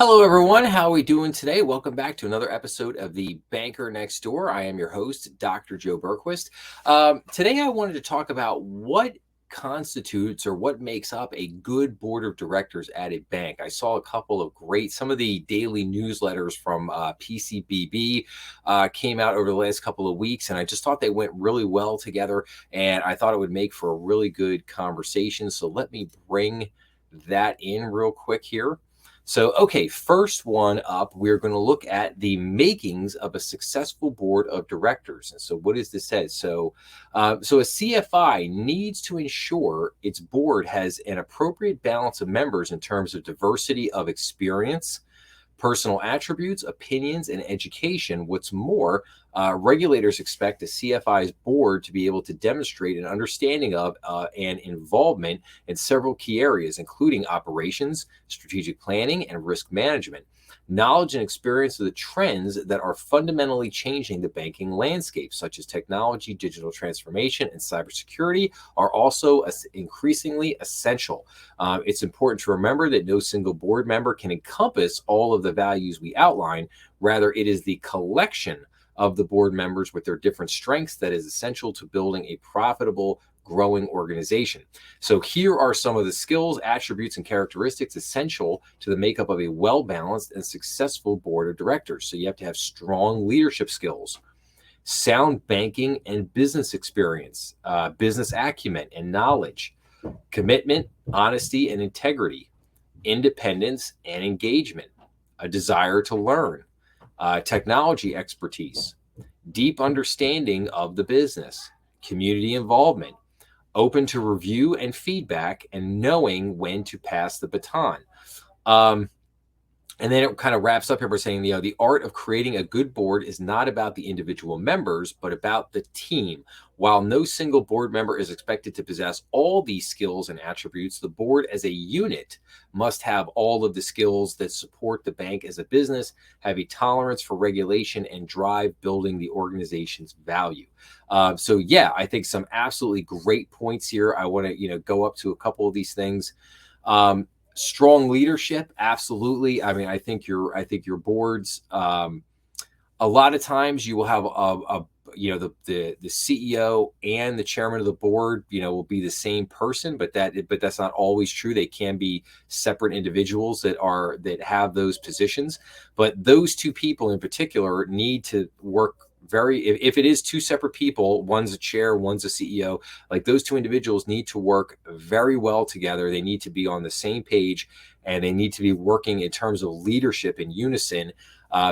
Hello, everyone. How are we doing today? Welcome back to another episode of The Banker Next Door. I am your host, Dr. Joe Berquist. Today, I wanted to talk about what constitutes or what makes up a good board of directors at a bank. I saw a couple of some of the daily newsletters from PCBB came out over the last couple of weeks, and I just thought they went really well together, and I thought it would make for a really good conversation. So let me bring that in real quick here. So, okay, first one up, we're going to look at the makings of a successful board of directors. And so what does this say? So a CFI needs to ensure its board has an appropriate balance of members in terms of diversity of experience, personal attributes, opinions, and education. What's more, regulators expect a CFI's board to be able to demonstrate an understanding of and involvement in several key areas, including operations, strategic planning, and risk management. Knowledge and experience of the trends that are fundamentally changing the banking landscape, such as technology, digital transformation, and cybersecurity, are also increasingly essential. It's important to remember that no single board member can encompass all of the values we outline. Rather, it is the collection of the board members with their different strengths that is essential to building a profitable, growing organization. So here are some of the skills, attributes, and characteristics essential to the makeup of a well-balanced and successful board of directors. So you have to have strong leadership skills, sound banking and business experience, business acumen and knowledge, commitment, honesty and integrity, independence and engagement, a desire to learn, technology expertise, deep understanding of the business, community involvement, open to review and feedback, and knowing when to pass the baton. And then it kind of wraps up here by saying, the art of creating a good board is not about the individual members, but about the team. While no single board member is expected to possess all these skills and attributes, the board as a unit must have all of the skills that support the bank as a business, have a tolerance for regulation, and drive building the organization's value. I think some absolutely great points here. I want to, go up to a couple of these things. Strong leadership, absolutely. I mean, I think your boards. A lot of times you will have the CEO and the chairman of the board, will be the same person, but that's not always true. They can be separate individuals that have those positions, but those two people in particular need to work if it is two separate people, one's a chair, one's a CEO, like those two individuals need to work very well together. They need to be on the same page, and they need to be working in terms of leadership in unison,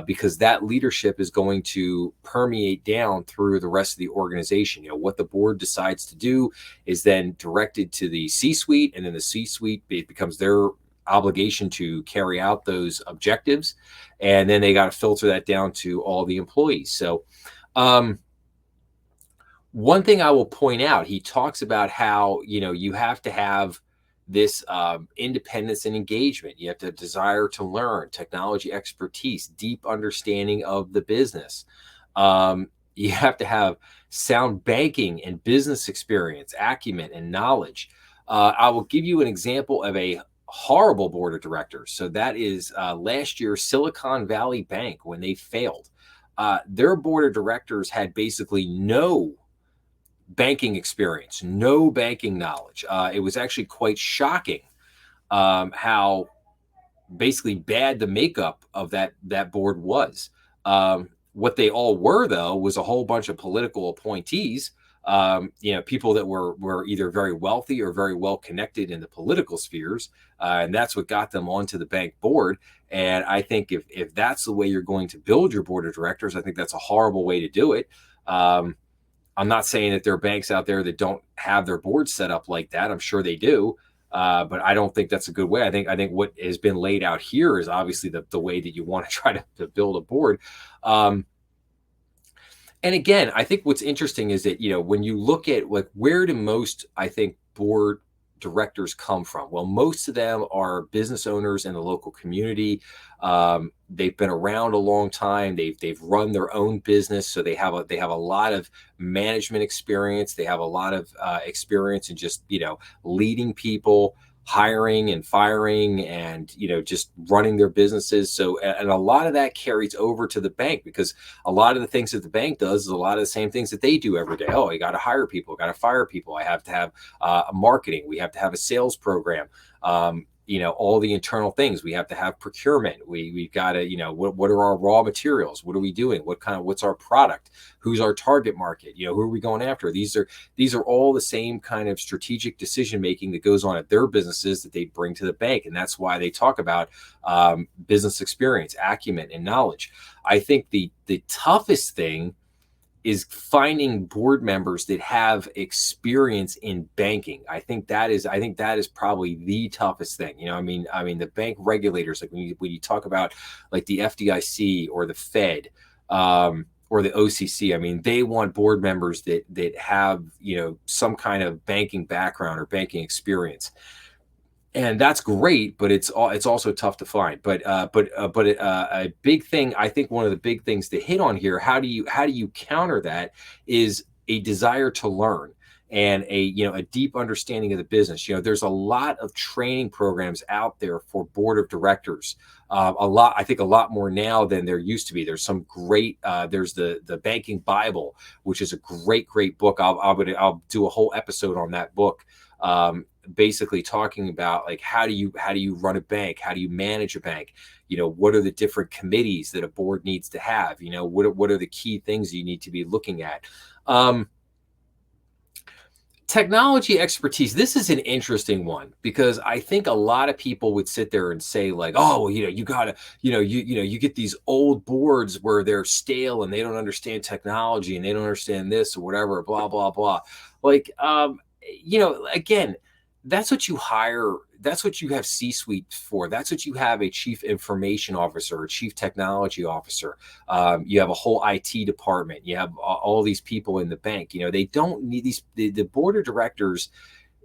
because that leadership is going to permeate down through the rest of the organization. What the board decides to do is then directed to the C-suite, and then the C-suite, it becomes their obligation to carry out those objectives, and then they got to filter that down to all the employees. So one thing I will point out, he talks about how you have to have this independence and engagement. You have to desire to learn, technology expertise, deep understanding of the business. You have to have sound banking and business experience, acumen, and knowledge. I will give you an example of a horrible board of directors. So that is last year, Silicon Valley Bank, when they failed. Their board of directors had basically no banking experience, no banking knowledge. It was actually quite shocking how basically bad the makeup of that board was. What they all were, though, was a whole bunch of political appointees, people that were either very wealthy or very well connected in the political spheres. And that's what got them onto the bank board. And I think if that's the way you're going to build your board of directors, I think that's a horrible way to do it. I'm not saying that there are banks out there that don't have their board set up like that. I'm sure they do. But I don't think that's a good way. I think what has been laid out here is obviously the way that you want to try to build a board. And again, I think what's interesting is that, when you look at where do most, I think, board directors come from? Well, most of them are business owners in the local community. They've been around a long time. They've run their own business, so they have a lot of management experience. They have a lot of experience in just leading people, hiring and firing and, just running their businesses. So, and a lot of that carries over to the bank, because a lot of the things that the bank does is a lot of the same things that they do every day. Oh, you got to hire people, got to fire people. I have to have marketing. We have to have a sales program. All the internal things. We have to have procurement. We've got to, what are our raw materials? What are we doing? What's our product? Who's our target market? Who are we going after? These are all the same kind of strategic decision making that goes on at their businesses that they bring to the bank. And that's why they talk about business experience, acumen, and knowledge. I think the toughest thing is finding board members that have experience in banking. I think that is probably the toughest thing. I mean, the bank regulators, like when you talk about like the FDIC or the Fed, or the OCC, I mean, they want board members that have, some kind of banking background or banking experience. And that's great, but it's also tough to find. But a big thing, I think one of the big things to hit on here, how do you counter that, is a desire to learn and a deep understanding of the business. There's a lot of training programs out there for board of directors. I think a lot more now than there used to be. There's some great. There's the Banking Bible, which is a great book. I'll do a whole episode on that book. Basically talking about like how do you run a bank, how do you manage a bank, what are the different committees that a board needs to have, what are the key things you need to be looking at. Technology expertise, this is an interesting one, because I think a lot of people would sit there and say like, oh, well, you gotta, you get these old boards where they're stale and they don't understand technology and they don't understand this or whatever, blah blah blah. Like again, that's what you hire. That's what you have C-suite for. That's what you have a chief information officer, a chief technology officer. You have a whole IT department. You have all these people in the bank. They don't need these. The board of directors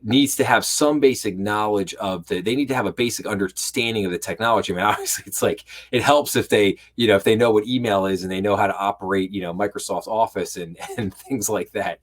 needs to have some basic knowledge they need to have a basic understanding of the technology. I mean, obviously it's like, it helps if they know what email is and they know how to operate, Microsoft Office and things like that,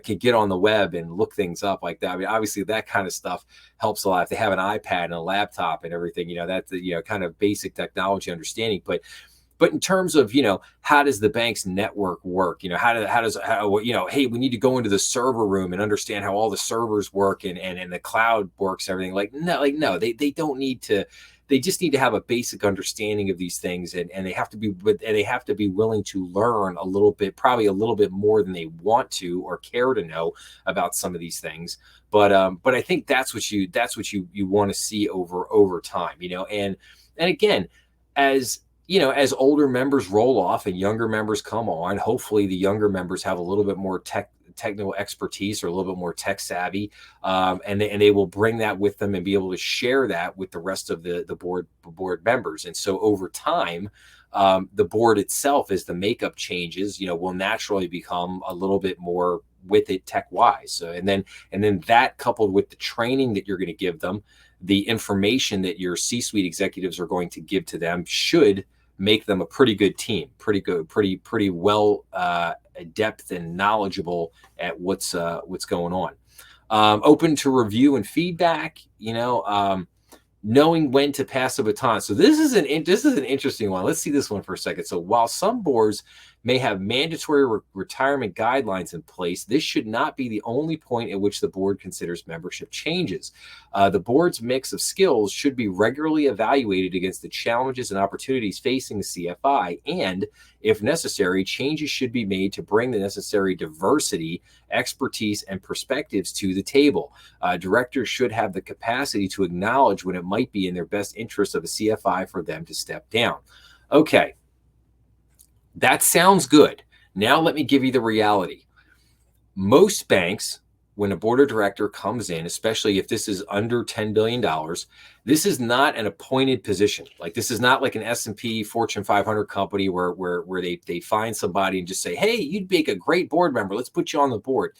can get on the web and look things up like that. I mean, obviously that kind of stuff helps a lot. If they have an iPad and a laptop and everything, that's the, kind of basic technology understanding. But in terms of, how does the bank's network work? Hey, we need to go into the server room and understand how all the servers work and the cloud works, everything. No, they don't need to. They just need to have a basic understanding of these things, and they have to be willing to learn a little bit, probably a little bit more than they want to or care to know about some of these things. But I think that's what you want to see over time, and again, as older members roll off and younger members come on, hopefully the younger members have a little bit more technical expertise or a little bit more tech savvy, and they will bring that with them and be able to share that with the rest of the board members. And so over time, the board itself, as the makeup changes, will naturally become a little bit more with it tech wise. So, and then that coupled with the training that you're going to give them, the information that your C-suite executives are going to give to them should make them a pretty good team, pretty well adept and knowledgeable at what's going on. Open to review and feedback, knowing when to pass the baton. So this is an interesting one. Let's see this one for a second. So while some boards may have mandatory retirement guidelines in place, this should not be the only point at which the board considers membership changes. The board's mix of skills should be regularly evaluated against the challenges and opportunities facing the CFI, and if necessary, changes should be made to bring the necessary diversity, expertise, and perspectives to the table. Directors should have the capacity to acknowledge when it might be in their best interest of the CFI for them to step down. Okay. That sounds good. Now let me give you the reality. Most banks, when a board of director comes in, especially if this is under $10 billion, this is not an appointed position. Like, this is not like an S&P Fortune 500 company where they find somebody and just say, hey, you'd make a great board member. Let's put you on the board.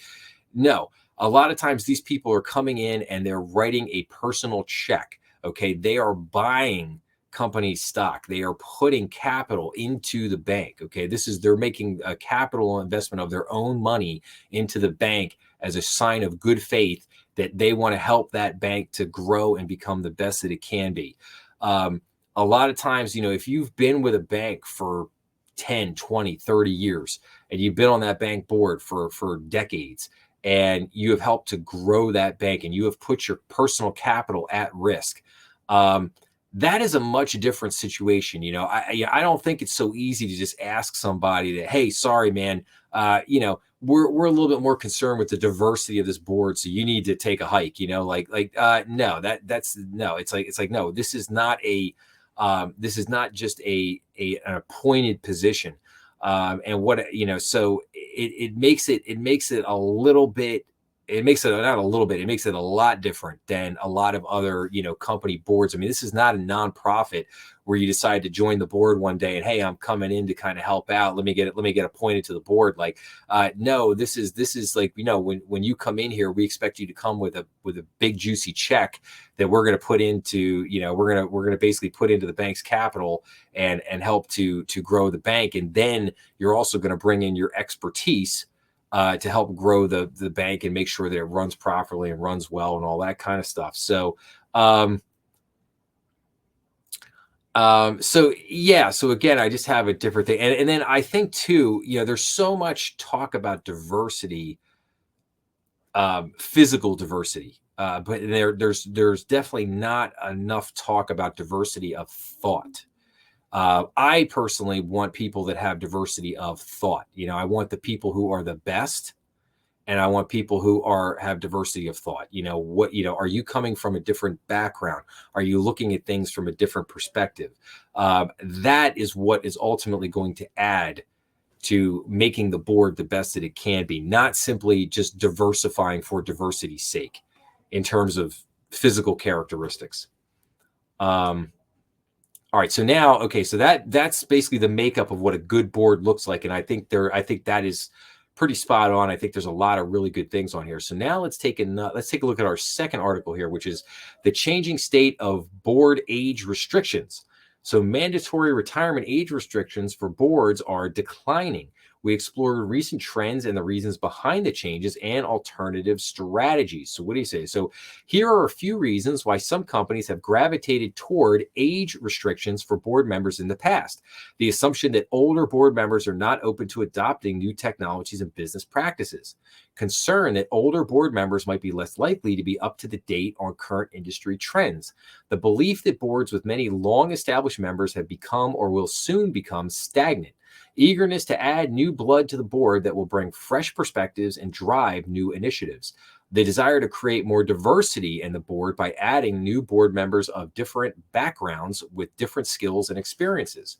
No, a lot of times these people are coming in and they're writing a personal check. Okay, they are buying company stock. They are putting capital into the bank. Okay, they're making a capital investment of their own money into the bank as a sign of good faith that they want to help that bank to grow and become the best that it can be. A lot of times, if you've been with a bank for 10, 20, 30 years, and you've been on that bank board for decades, and you have helped to grow that bank, and you have put your personal capital at risk, that is a much different situation. I don't think it's so easy to just ask somebody that, hey, sorry, man, we're a little bit more concerned with the diversity of this board, so you need to take a hike. No, that's no. It's like no, this is not just an appointed position, and so it makes it a little bit. It makes it not a little bit. It makes it a lot different than a lot of other company boards. I mean, this is not a nonprofit where you decide to join the board one day and, hey, I'm coming in to kind of help out. Let me get appointed to the board. No, this is like, when you come in here, we expect you to come with a big juicy check that we're going to put into, we're going to basically put into the bank's capital and help to grow the bank. And then you're also going to bring in your expertise to help grow the bank and make sure that it runs properly and runs well and all that kind of stuff. So, so again, I just have a different thing. And then I think too, there's so much talk about diversity, physical diversity, but there's definitely not enough talk about diversity of thought. I personally want people that have diversity of thought. I want the people who are the best, and I want people who have diversity of thought. Are you coming from a different background? Are you looking at things from a different perspective? That is what is ultimately going to add to making the board the best that it can be, not simply just diversifying for diversity's sake in terms of physical characteristics. All right, so now, okay, so that's basically the makeup of what a good board looks like, and I think that is pretty spot on. I think there's a lot of really good things on here. So now let's take a look at our second article here, which is the changing state of board age restrictions. So mandatory retirement age restrictions for boards are declining. We explored recent trends and the reasons behind the changes and alternative strategies. So what do you say? So here are a few reasons why some companies have gravitated toward age restrictions for board members in the past. The assumption that older board members are not open to adopting new technologies and business practices. Concern that older board members might be less likely to be up to the date on current industry trends. The belief that boards with many long-established members have become or will soon become stagnant. Eagerness to add new blood to the board that will bring fresh perspectives and drive new initiatives. The desire to create more diversity in the board by adding new board members of different backgrounds with different skills and experiences.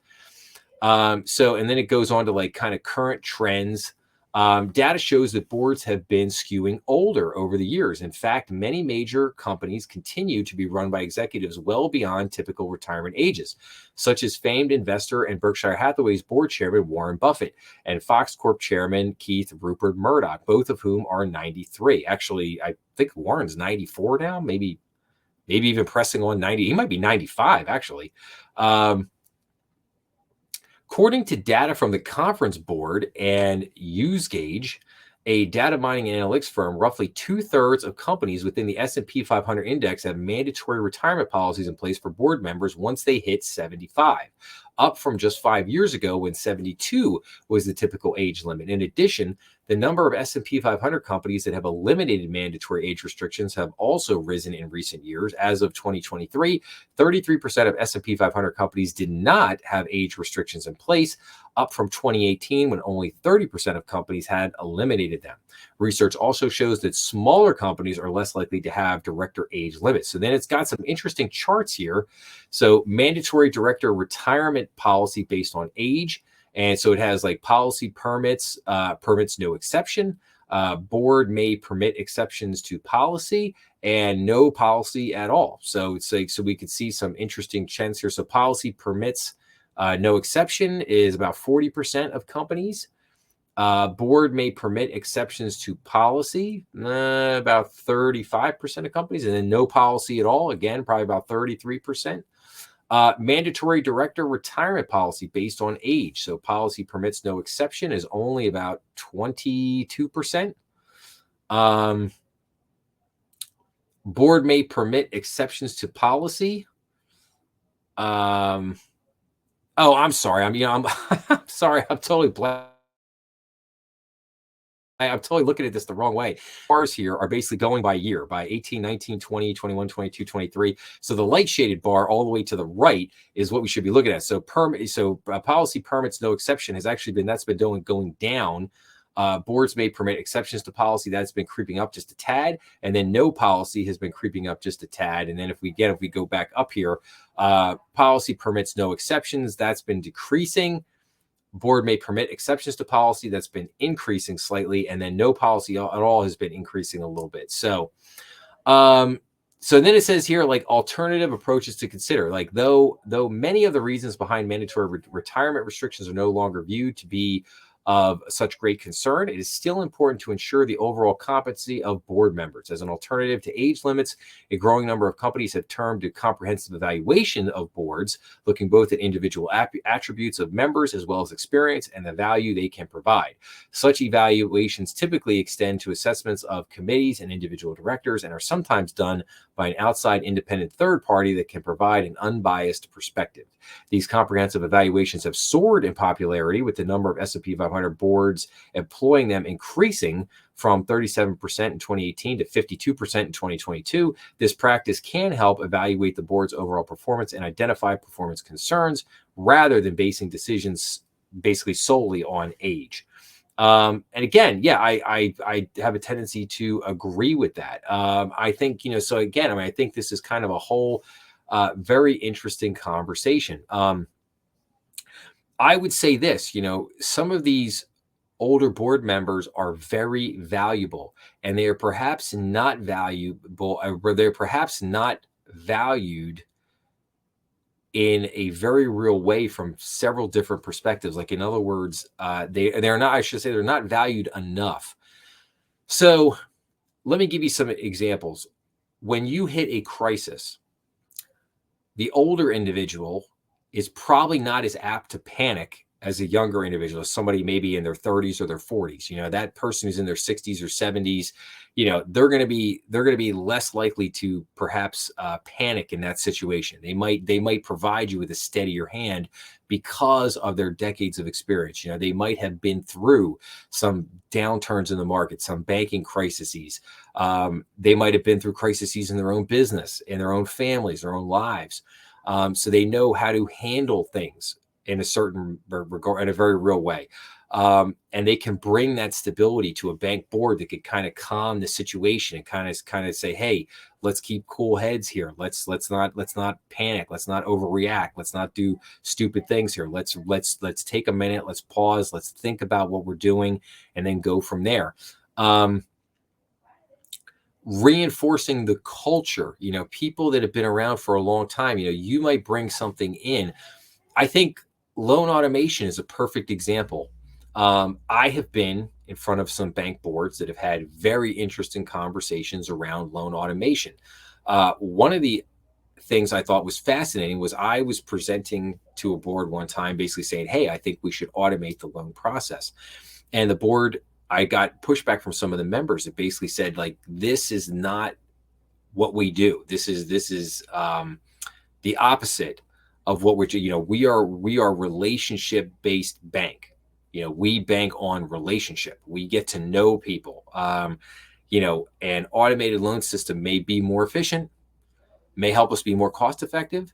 And then it goes on to kind of current trends. Data shows that boards have been skewing older over the years. In fact, many major companies continue to be run by executives well beyond typical retirement ages, such as famed investor and Berkshire Hathaway's board chairman Warren Buffett and Fox Corp chairman Keith Rupert Murdoch, both of whom are 93. Actually, I think Warren's 94 now, maybe even pressing on 90. He might be 95, actually. According to data from the Conference Board and UseGauge, a data mining and analytics firm, roughly 2/3 of companies within the S&P 500 index have mandatory retirement policies in place for board members once they hit 75, up from just 5 years ago when 72 was the typical age limit. In addition, the number of S&P 500 companies that have eliminated mandatory age restrictions have also risen in recent years. As of 2023, 33% of S&P 500 companies did not have age restrictions in place, up from 2018 when only 30% of companies had eliminated them. Research also shows that smaller companies are less likely to have director age limits. So then it's got some interesting charts here. So mandatory director retirement policy based on age. And so it has policy permits, permits no exception. Board may permit exceptions to policy and no policy at all. So it's so we could see some interesting trends here. So policy permits no exception is about 40% of companies. Board may permit exceptions to policy, about 35% of companies, and then no policy at all, again, probably about 33%. Mandatory director retirement policy based on age. So policy permits no exception is only about 22%. Board may permit exceptions to policy. Oh, I'm sorry. I'm I'm sorry. I'm totally blank. I'm totally looking at this the wrong way. Bars here are basically going by year, by 18, 19, 20, 21, 22, 23. So the light shaded bar all the way to the right is what we should be looking at. So policy permits no exception has actually been, that's been going down. Boards may permit exceptions to policy. That's been creeping up just a tad. And then no policy has been creeping up just a tad. And then if we go back up here, policy permits no exceptions. That's been decreasing. Board may permit exceptions to policy. That's been increasing slightly, and then no policy at all has been increasing a little bit. So so then it says here, like, alternative approaches to consider. Like, though many of the reasons behind mandatory retirement restrictions are no longer viewed to be of such great concern, it is still important to ensure the overall competency of board members. As an alternative to age limits, a growing number of companies have turned to comprehensive evaluation of boards, looking both at individual attributes of members as well as experience and the value they can provide. Such evaluations typically extend to assessments of committees and individual directors and are sometimes done by an outside independent third party that can provide an unbiased perspective. These comprehensive evaluations have soared in popularity, with the number of S&P 500 boards employing them increasing from 37% in 2018 to 52% in 2022. This practice can help evaluate the board's overall performance and identify performance concerns rather than basing decisions basically solely on age. And again, yeah, I have a tendency to agree with that. I think, so again, I think this is kind of a whole very interesting conversation. I would say this, some of these older board members are very valuable, and they are perhaps not valuable, or they're perhaps not valued in a very real way from several different perspectives. Like, in other words, they're not, I should say, they're not valued enough. So let me give you some examples. When you hit a crisis, the older individual is probably not as apt to panic as a younger individual, somebody maybe in their 30s or their 40s. That person who's in their 60s or 70s, they're going to be less likely to perhaps panic in that situation. They might provide you with a steadier hand because of their decades of experience. They might have been through some downturns in the market, some banking crises. They might have been through crises in their own business, in their own families, their own lives. So they know how to handle things in a certain regard, in a very real way. And they can bring that stability to a bank board that could kind of calm the situation and kind of say, hey, let's keep cool heads here. Let's not panic. Let's not overreact. Let's not do stupid things here. Let's take a minute. Let's pause. Let's think about what we're doing and then go from there. Reinforcing the culture, people that have been around for a long time, you might bring something in. I think loan automation is a perfect example. I have been in front of some bank boards that have had very interesting conversations around loan automation. One of the things I thought was fascinating was I was presenting to a board one time, basically saying, hey, I think we should automate the loan process. And the board, I got pushback from some of the members that basically said, like, this is not what we do. This is the opposite of what we're doing. We are relationship-based bank. We bank on relationship. We get to know people. An automated loan system may be more efficient, may help us be more cost-effective,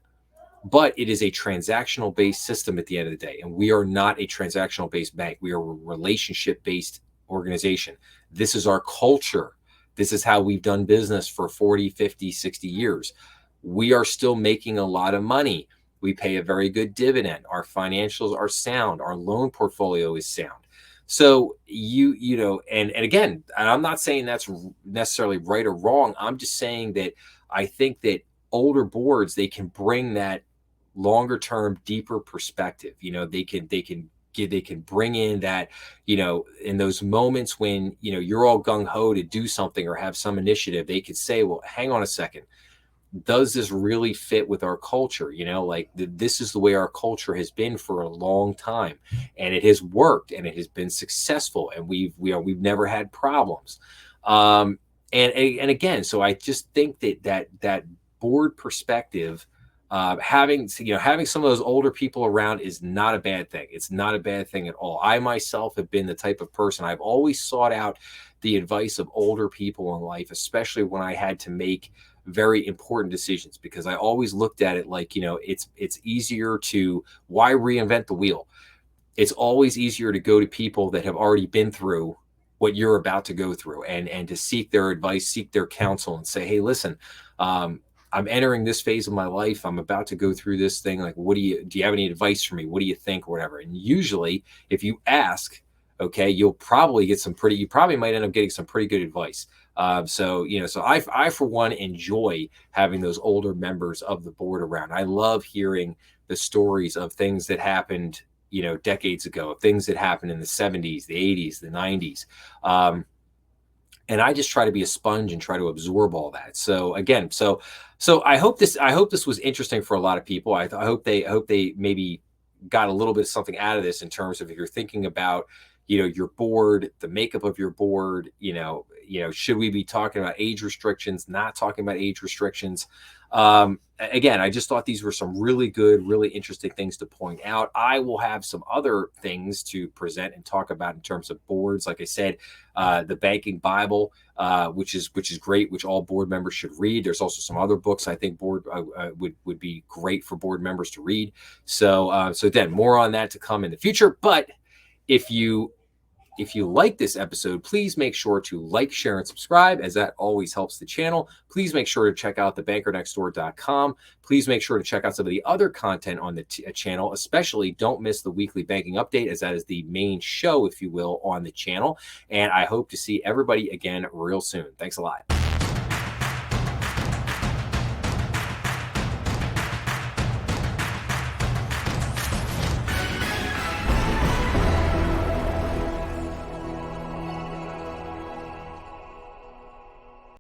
but it is a transactional-based system at the end of the day. And we are not a transactional-based bank. We are a relationship-based organization. This is our culture. This is how we've done business for 40, 50, 60 years. We are still making a lot of money. We pay a very good dividend. Our financials are sound. Our loan portfolio is sound. So and again, I'm not saying that's necessarily right or wrong. I'm just saying that I think that older boards, they can bring that longer term, deeper perspective. They can bring in that, in those moments when, you're all gung ho to do something or have some initiative, they could say, well, hang on a second. Does this really fit with our culture? This is the way our culture has been for a long time, and it has worked and it has been successful, and we've never had problems. And again, so I just think that board perspective, having some of those older people around is not a bad thing. It's not a bad thing at all. I myself have been the type of person, I've always sought out the advice of older people in life, especially when I had to make very important decisions, because I always looked at it like, it's easier to, why reinvent the wheel? It's always easier to go to people that have already been through what you're about to go through, and to seek their advice, seek their counsel, and say, hey, listen, I'm entering this phase of my life. I'm about to go through this thing. Like, do you have any advice for me? What do you think, or whatever? And usually if you ask, okay, you probably might end up getting some pretty good advice. So I for one enjoy having those older members of the board around. I love hearing the stories of things that happened, decades ago, things that happened in the 70s, the 80s, the 90s. And I just try to be a sponge and try to absorb all that. So again, so I hope this was interesting for a lot of people. I hope they maybe got a little bit of something out of this, in terms of, if you're thinking about, your board, the makeup of your board, should we be talking about age restrictions, not talking about age restrictions? Again, I just thought these were some really good, really interesting things to point out. I will have some other things to present and talk about in terms of boards. Like I said, the Banking Bible, which is great, which all board members should read. There's also some other books I think would be great for board members to read. So then more on that to come in the future. But if you like this episode, please make sure to like, share, and subscribe, as that always helps the channel. Please make sure to check out thebankernextdoor.com. Please make sure to check out some of the other content on the channel. Especially don't miss the weekly banking update, as that is the main show, if you will, on the channel. And I hope to see everybody again real soon. Thanks a lot.